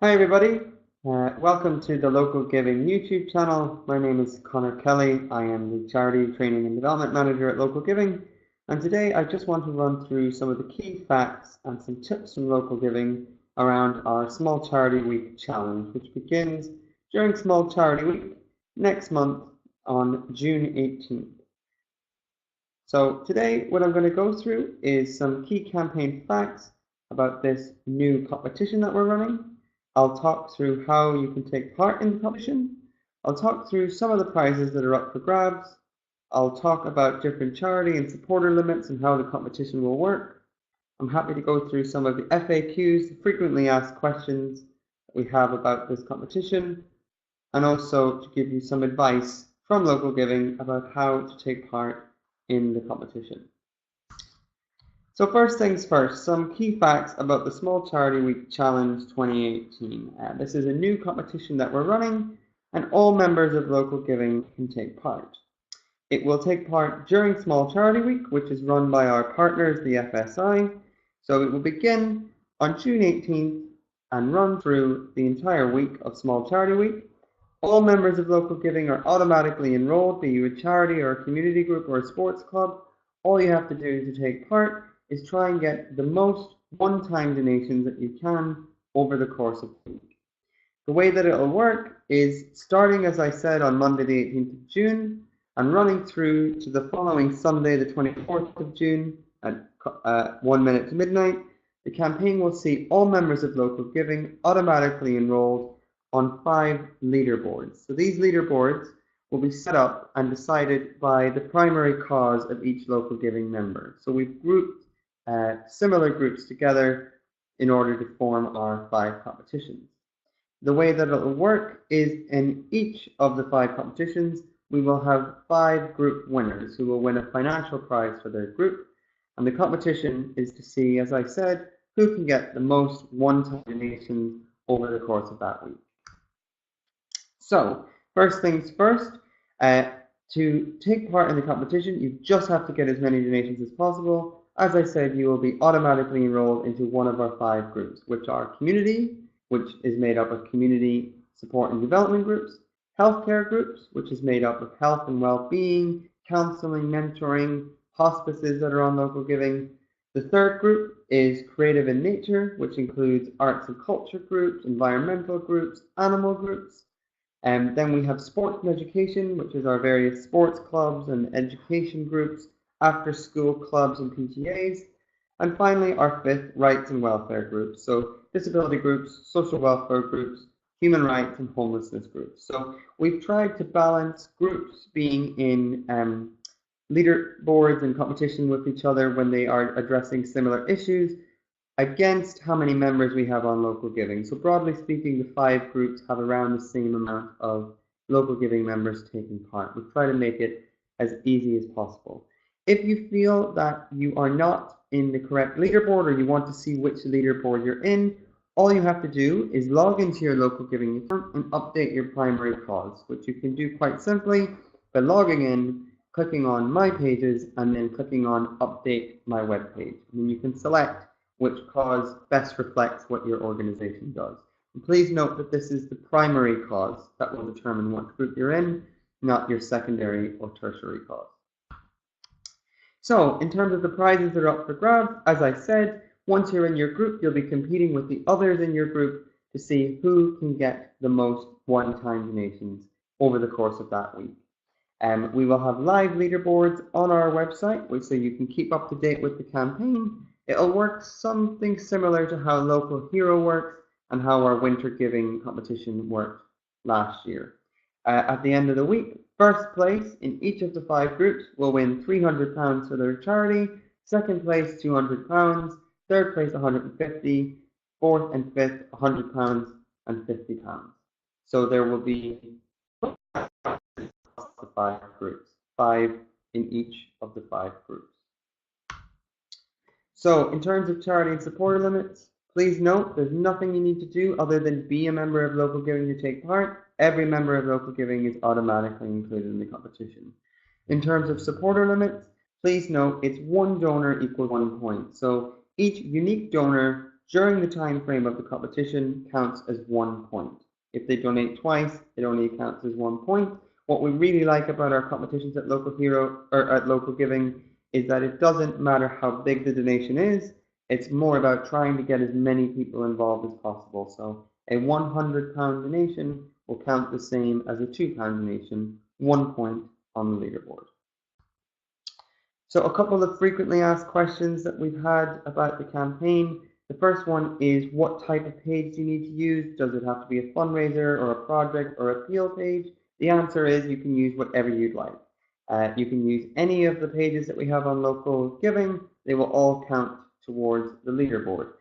Hi everybody, welcome to the Local Giving YouTube channel. My name is Connor Kelly. I am the Charity Training and Development Manager at Local Giving, and today I just want to run through some of the key facts and some tips from Local Giving around our Small Charity Week Challenge, which begins during Small Charity Week next month on June 18th. So today what I'm going to go through is some key campaign facts about this new competition that we're running. I'll talk through how you can take part in the competition. I'll talk through some of the prizes that are up for grabs. I'll talk about different charity and supporter limits and how the competition will work. I'm happy to go through some of the FAQs, the frequently asked questions that we have about this competition, and also to give you some advice from Local Giving about how to take part in the competition. So first things first, some key facts about the Small Charity Week Challenge 2018. This is a new competition that we're running, and all members of Local Giving can take part. It will take part during Small Charity Week, which is run by our partners, the FSI. So it will begin on June 18th and run through the entire week of Small Charity Week. All members of Local Giving are automatically enrolled, be you a charity or a community group or a sports club. All you have to do to take part is try and get the most one-time donations that you can over the course of the week. The way that it'll work is starting, as I said, on Monday the 18th of June and running through to the following Sunday, the 24th of June at 1 minute to midnight. The campaign will see all members of Local Giving automatically enrolled on 5 leaderboards. So these leaderboards will be set up and decided by the primary cause of each Local Giving member. So we've grouped similar groups together in order to form our 5 competitions. The way that it will work is in each of the 5 competitions, we will have 5 group winners who will win a financial prize for their group. And the competition is to see, as I said, who can get the most one-time donations over the course of that week. So, first things first, to take part in the competition, you just have to get as many donations as possible. As I said, you will be automatically enrolled into one of our 5 groups, which are community, which is made up of community support and development groups, healthcare groups, which is made up of health and well-being, counseling, mentoring, hospices that are on Local Giving. The third group is creative in nature, which includes arts and culture groups, environmental groups, animal groups. And then we have sports and education, which is our various sports clubs and education groups, after school clubs and PTAs. And finally, our 5th, rights and welfare groups. So disability groups, social welfare groups, human rights and homelessness groups. So we've tried to balance groups being in leaderboards and competition with each other when they are addressing similar issues against how many members we have on Local Giving. So broadly speaking, the 5 groups have around the same amount of Local Giving members taking part. We try to make it as easy as possible. If you feel that you are not in the correct leaderboard or you want to see which leaderboard you're in, all you have to do is log into your Local Giving account and update your primary cause, which you can do quite simply by logging in, clicking on My Pages, and then clicking on Update My Web Page. And then you can select which cause best reflects what your organization does. And please note that this is the primary cause that will determine what group you're in, not your secondary or tertiary cause. So, in terms of the prizes that are up for grabs, as I said, once you're in your group, you'll be competing with the others in your group to see who can get the most one-time donations over the course of that week. We will have live leaderboards on our website, so you can keep up to date with the campaign. It'll work something similar to how Local Hero works and how our Winter Giving competition worked last year. At the end of the week, first place in each of the 5 groups will win £300 for their charity, second place £200, third place £150, fourth and fifth £100 and £50. So there will be 5 groups, 5 in each of the 5 groups. So in terms of charity and supporter limits, please note there's nothing you need to do other than be a member of Local Giving to take part. Every member of Local Giving is automatically included in the competition. In terms of supporter limits, please note it's 1 donor equals 1 point. So each unique donor during the time frame of the competition counts as 1 point. If they donate twice, it only counts as 1 point. What we really like about our competitions at Local Hero or at Local Giving is that it doesn't matter how big the donation is. It's more about trying to get as many people involved as possible. So a £100 donation will count the same as a £2 donation, 1 point on the leaderboard. So a couple of frequently asked questions that we've had about the campaign. The first one is, what type of page do you need to use? Does it have to be a fundraiser or a project or appeal page? The answer is you can use whatever you'd like. You can use any of the pages that we have on Local Giving. They will all count towards the leaderboard.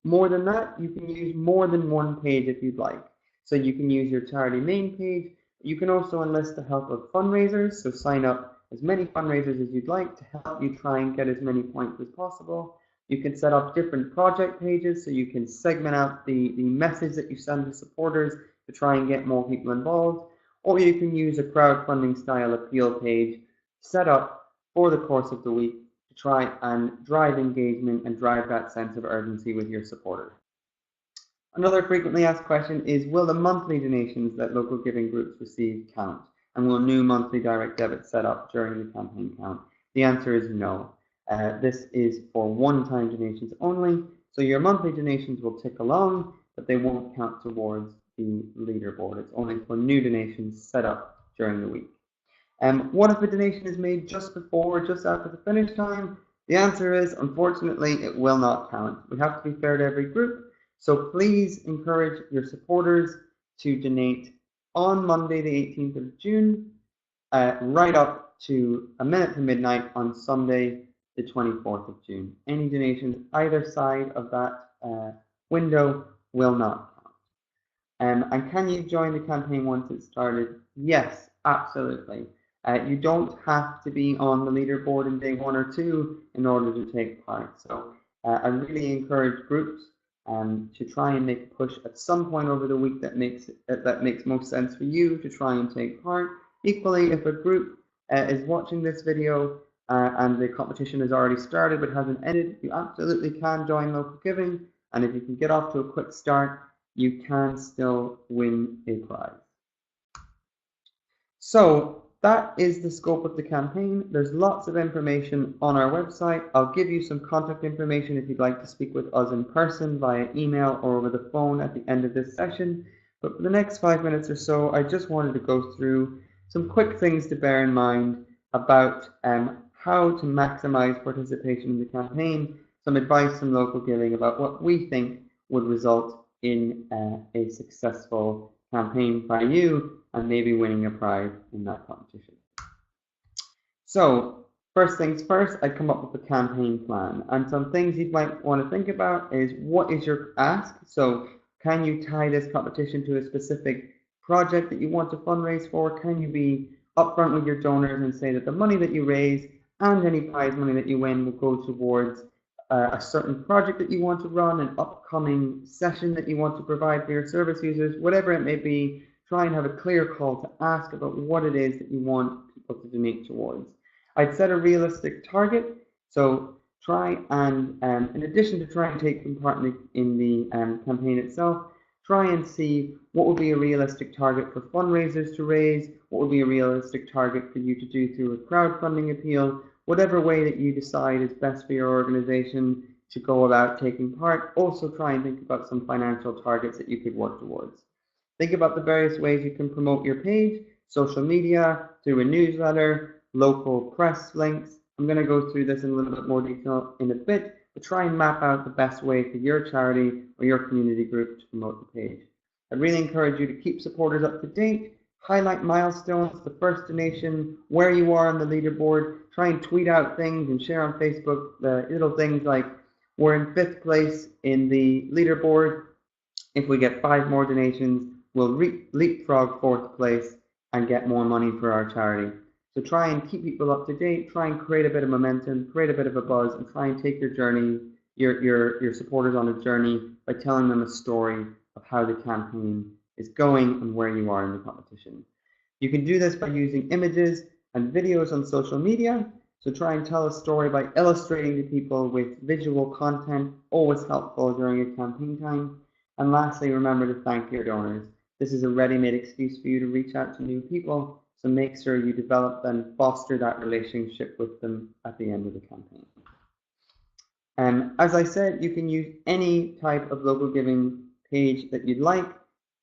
More than that, you can use more than one page if you'd like. So you can use your charity main page. You can also enlist the help of fundraisers, so sign up as many fundraisers as you'd like to help you try and get as many points as possible. You can set up different project pages, so you can segment out the message that you send to supporters to try and get more people involved. Or you can use a crowdfunding style appeal page set up for the course of the week to try and drive engagement and drive that sense of urgency with your supporters. Another frequently asked question is, will the monthly donations that local giving groups receive count? And will new monthly direct debits set up during the campaign count? The answer is no. This is for one-time donations only, so your monthly donations will tick along, but they won't count towards the leaderboard. It's only for new donations set up during the week. What if a donation is made just before or just after the finish time? The answer is, unfortunately, it will not count. We have to be fair to every group, so please encourage your supporters to donate on Monday, the 18th of June, right up to a minute to midnight on Sunday, the 24th of June. Any donations either side of that window will not count. And can you join the campaign once it's started? Yes, absolutely. You don't have to be on the leaderboard in day 1 or 2 in order to take part. So I really encourage groups to try and make a push at some point over the week that makes most sense for you to try and take part. Equally, if a group is watching this video and the competition has already started but hasn't ended, you absolutely can join Local Giving, and if you can get off to a quick start, you can still win a prize. So that is the scope of the campaign. There's lots of information on our website. I'll give you some contact information if you'd like to speak with us in person via email or over the phone at the end of this session. But for the next 5 minutes or so, I just wanted to go through some quick things to bear in mind about how to maximize participation in the campaign, some advice from Local Giving about what we think would result in a successful campaign by you and maybe winning a prize in that competition. So first things first, I come up with a campaign plan, and some things you might want to think about is, what is your ask? So can you tie this competition to a specific project that you want to fundraise for? Can you be upfront with your donors and say that the money that you raise and any prize money that you win will go towards a certain project that you want to run, an upcoming session that you want to provide for your service users, whatever it may be. Try and have a clear call to ask about what it is that you want people to donate towards. I'd set a realistic target, so try and, in addition to trying to take part in the campaign itself, try and see what would be a realistic target for fundraisers to raise, what would be a realistic target for you to do through a crowdfunding appeal, whatever way that you decide is best for your organization to go about taking part. Also try and think about some financial targets that you could work towards. Think about the various ways you can promote your page, social media, through a newsletter, local press links. I'm going to go through this in a little bit more detail in a bit, but try and map out the best way for your charity or your community group to promote the page. I really encourage you to keep supporters up to date, highlight milestones, the first donation, where you are on the leaderboard, try and tweet out things and share on Facebook the little things like, we're in 5th place in the leaderboard. If we get 5 more donations, we'll leapfrog 4th place and get more money for our charity. So try and keep people up to date, try and create a bit of momentum, create a bit of a buzz, and try and take your journey, your supporters on a journey by telling them a story of how the campaign is going and where you are in the competition. You can do this by using images and videos on social media. So try and tell a story by illustrating to people with visual content, always helpful during a campaign time. And lastly, remember to thank your donors. This is a ready-made excuse for you to reach out to new people, so make sure you develop and foster that relationship with them at the end of the campaign. As I said, you can use any type of local giving page that you'd like.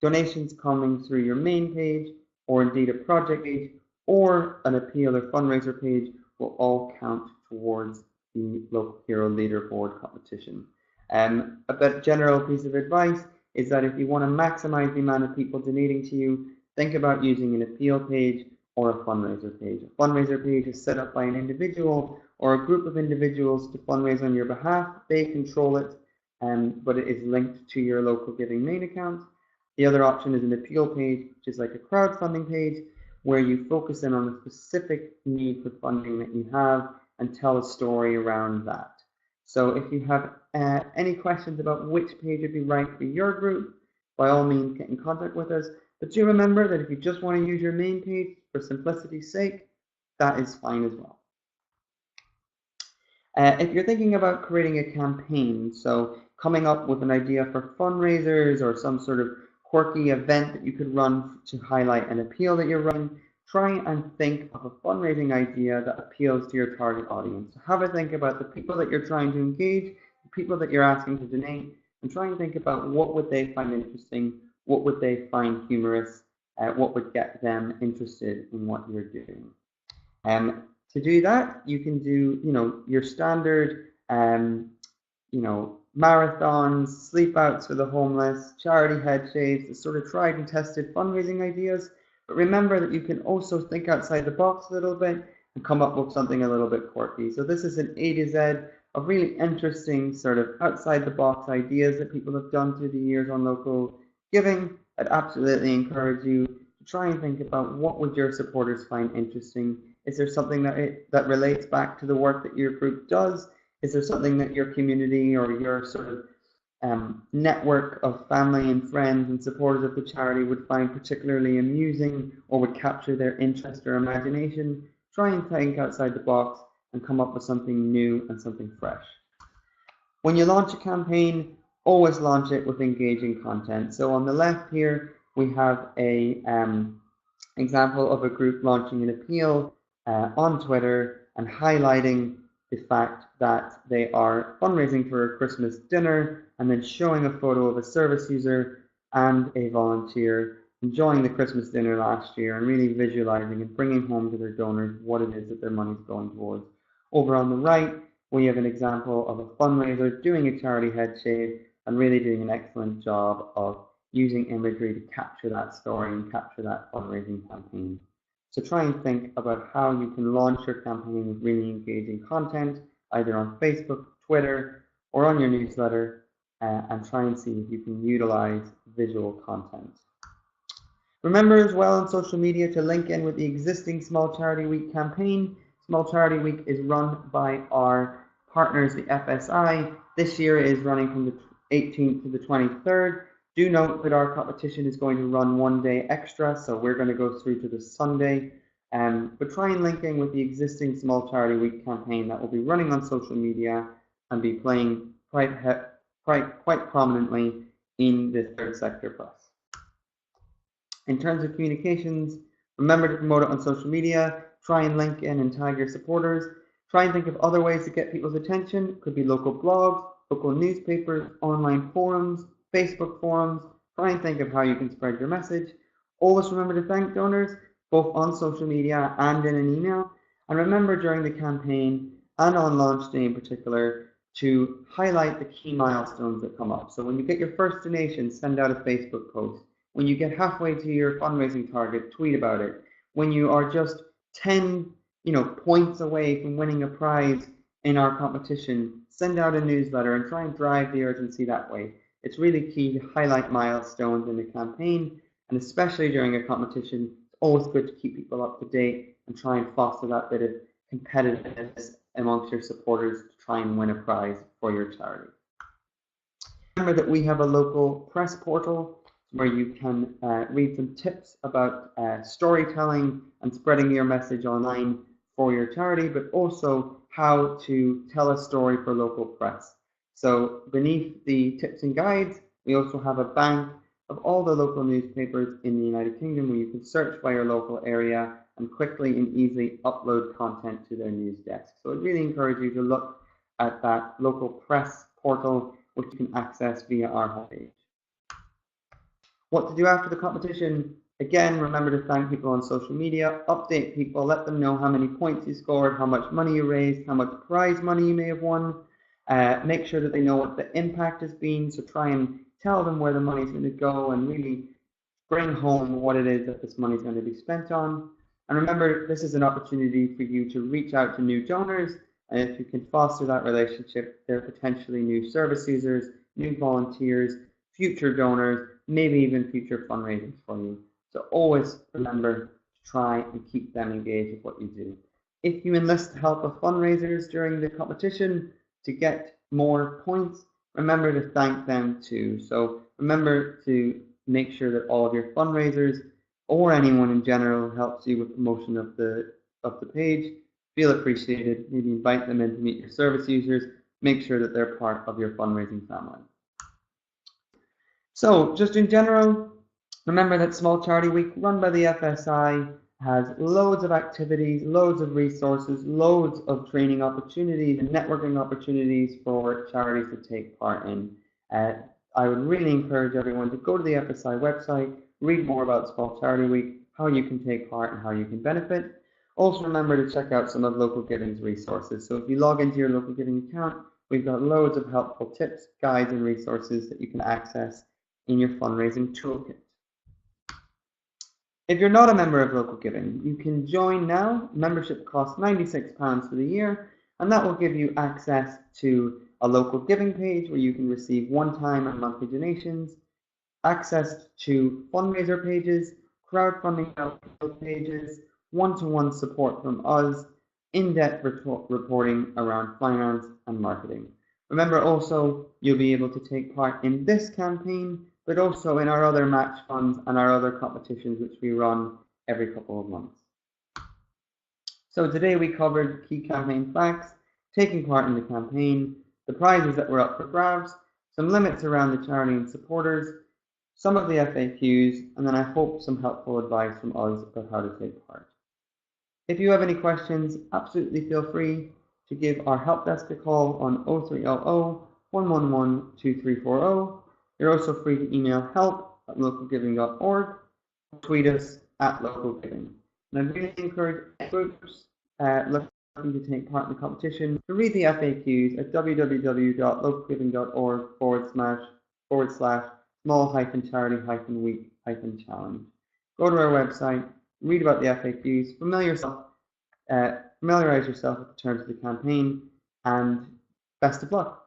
Donations coming through your main page, or indeed a project page, or an appeal or fundraiser page will all count towards the Local Hero Leaderboard competition. A general piece of advice is that if you want to maximize the amount of people donating to you, think about using an appeal page or a fundraiser page. A fundraiser page is set up by an individual or a group of individuals to fundraise on your behalf. They control it, but it is linked to your local giving main account. The other option is an appeal page, which is like a crowdfunding page, where you focus in on the specific need for funding that you have and tell a story around that. So if you have any questions about which page would be right for your group, by all means get in contact with us. But do remember that if you just want to use your main page for simplicity's sake, that is fine as well. If you're thinking about creating a campaign, so coming up with an idea for fundraisers or some sort of quirky event that you could run to highlight an appeal that you're running, try and think of a fundraising idea that appeals to your target audience. So have a think about the people that you're trying to engage, the people that you're asking to donate, and try and think about what would they find interesting, what would they find humorous, what would get them interested in what you're doing. To do that, you can do, your standard, marathons, sleep outs for the homeless, charity head shaves, the sort of tried and tested fundraising ideas. But remember that you can also think outside the box a little bit and come up with something a little bit quirky. So this is an A to Z of really interesting sort of outside the box ideas that people have done through the years on local giving. I'd absolutely encourage you to try and think about what would your supporters find interesting. Is there something that relates back to the work that your group does? Is there something that your community or your sort of network of family and friends and supporters of the charity would find particularly amusing or would capture their interest or imagination? Try and think outside the box and come up with something new and something fresh. When you launch a campaign, always launch it with engaging content. So on the left here, we have a example of a group launching an appeal on Twitter and highlighting the fact that they are fundraising for a Christmas dinner and then showing a photo of a service user and a volunteer enjoying the Christmas dinner last year and really visualizing and bringing home to their donors what it is that their money is going towards. Over on the right, we have an example of a fundraiser doing a charity head shave and really doing an excellent job of using imagery to capture that story and capture that fundraising campaign. So try and think about how you can launch your campaign with really engaging content, either on Facebook, Twitter, or on your newsletter, and try and see if you can utilize visual content. Remember as well on social media to link in with the existing Small Charity Week campaign. Small Charity Week is run by our partners, the FSI. This year it is running from the 18th to the 23rd. Do note that our competition is going to run one day extra, so we're going to go through to the Sunday. But try and link in with the existing Small Charity Week campaign that will be running on social media and be playing quite prominently in the third sector press. In terms of communications, remember to promote it on social media. Try and link in and tag your supporters. Try and think of other ways to get people's attention. It could be local blogs, local newspapers, online forums, Facebook forums. Try and think of how you can spread your message. Always remember to thank donors, both on social media and in an email. And remember during the campaign and on launch day in particular to highlight the key milestones that come up. So when you get your first donation, send out a Facebook post. When you get halfway to your fundraising target, tweet about it. When you are just 10 points away from winning a prize in our competition, send out a newsletter and try and drive the urgency that way. It's really key to highlight milestones in the campaign, and especially during a competition, it's always good to keep people up to date and try and foster that bit of competitiveness amongst your supporters to try and win a prize for your charity. Remember that we have a local press portal where you can read some tips about storytelling and spreading your message online for your charity, but also how to tell a story for local press. So beneath the tips and guides, we also have a bank of all the local newspapers in the United Kingdom where you can search by your local area and quickly and easily upload content to their news desk. So I'd really encourage you to look at that local press portal, which you can access via our homepage. What to do after the competition? Again, remember to thank people on social media, update people, let them know how many points you scored, how much money you raised, how much prize money you may have won. Make sure that they know what the impact has been, so try and tell them where the money is going to go and really bring home what it is that this money is going to be spent on. And remember, this is an opportunity for you to reach out to new donors, and if you can foster that relationship, there are potentially new service users, new volunteers, future donors, maybe even future fundraisers for you. So always remember to try and keep them engaged with what you do. If you enlist the help of fundraisers during the competition to get more points, remember to thank them too. So remember to make sure that all of your fundraisers or anyone in general who helps you with promotion of the page feel appreciated. Maybe invite them in to meet your service users. Make sure that they're part of your fundraising family. So just in general, remember that Small Charity Week run by the FSI has loads of activities, loads of resources, loads of training opportunities and networking opportunities for charities to take part in. I would really encourage everyone to go to the FSI website, read more about Small Charity Week, how you can take part and how you can benefit. Also remember to check out some of Local Giving's resources. So if you log into your Local Giving account, we've got loads of helpful tips, guides and resources that you can access in your fundraising toolkit. If you're not a member of Local Giving, you can join now. Membership costs £96 for the year, and that will give you access to a Local Giving page where you can receive one-time and monthly donations, access to fundraiser pages, crowdfunding pages, one-to-one support from us, in-depth reporting around finance and marketing. Remember also, you'll be able to take part in this campaign, but also in our other match funds and our other competitions which we run every couple of months. So today we covered key campaign facts, taking part in the campaign, the prizes that were up for grabs, some limits around the charity and supporters, some of the FAQs, and then I hope some helpful advice from us about how to take part. If you have any questions, absolutely feel free to give our help desk a call on 0300 111 2340. You're also free to email help@localgiving.org, tweet us @localgiving. And I really encourage groups looking to take part in the competition to read the FAQs at www.localgiving.org/small-charity-week-challenge. Go to our website, read about the FAQs, familiarize yourself with the terms of the campaign, and best of luck.